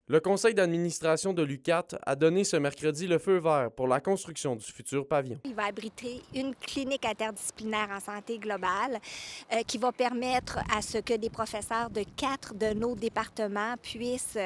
Le conseil d'administration de l'UQAT a donné ce mercredi le feu vert pour la construction du futur pavillon. Il va abriter une clinique interdisciplinaire en santé globale qui va permettre à ce que des professeurs de 4 de nos départements puissent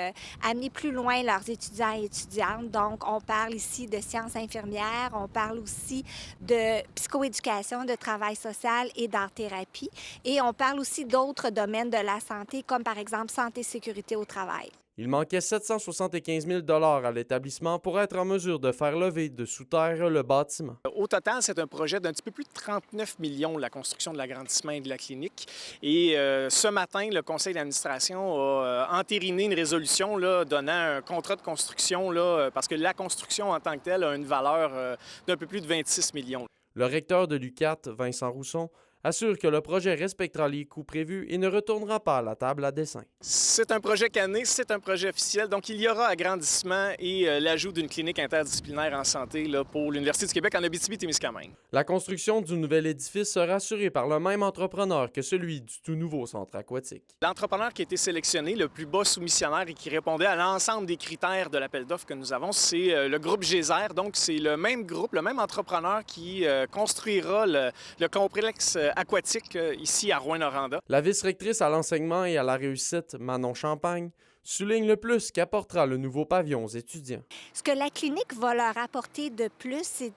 amener plus loin leurs étudiants et étudiantes. Donc, on parle ici de sciences infirmières, on parle aussi de psychoéducation, de travail social et d'art-thérapie. Et on parle aussi d'autres domaines de la santé, comme par exemple santé-sécurité au travail. Il manquait 775 000 à l'établissement pour être en mesure de faire lever de sous terre le bâtiment. Au total, c'est un projet d'un petit peu plus de 39 millions, la construction de l'agrandissement et de la clinique. Et ce matin, le conseil d'administration a entériné une résolution là, donnant un contrat de construction là, parce que la construction en tant que telle a une valeur d'un peu plus de 26 millions. Le recteur de l'UQAT, Vincent Rousson, assure que le projet respectera les coûts prévus et ne retournera pas à la table à dessin. C'est un projet canné, c'est un projet officiel, donc il y aura agrandissement et l'ajout d'une clinique interdisciplinaire en santé là, pour l'Université du Québec en Abitibi-Témiscamingue. La construction du nouvel édifice sera assurée par le même entrepreneur que celui du tout nouveau centre aquatique. L'entrepreneur qui a été sélectionné, le plus bas soumissionnaire et qui répondait à l'ensemble des critères de l'appel d'offres que nous avons, c'est le groupe Gézère. Donc, c'est le même groupe, le même entrepreneur qui construira le complexe aquatique ici à Rouyn-Noranda. La vice-rectrice à l'enseignement et à la réussite, Manon Champagne, souligne le plus qu'apportera le nouveau pavillon aux étudiants. Ce que la clinique va leur apporter de plus, c'est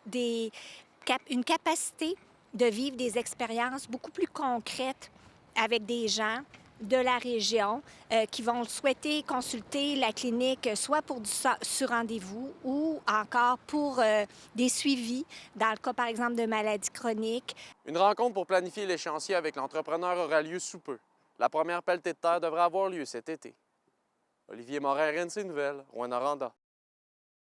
une capacité de vivre des expériences beaucoup plus concrètes avec des gens de la région qui vont souhaiter consulter la clinique soit pour sur rendez-vous ou encore pour des suivis, dans le cas par exemple de maladies chroniques. Une rencontre pour planifier l'échéancier avec l'entrepreneur aura lieu sous peu. La première pelletée de terre devrait avoir lieu cet été. Olivier Morin, RNC Nouvelles, Rouyn-Noranda.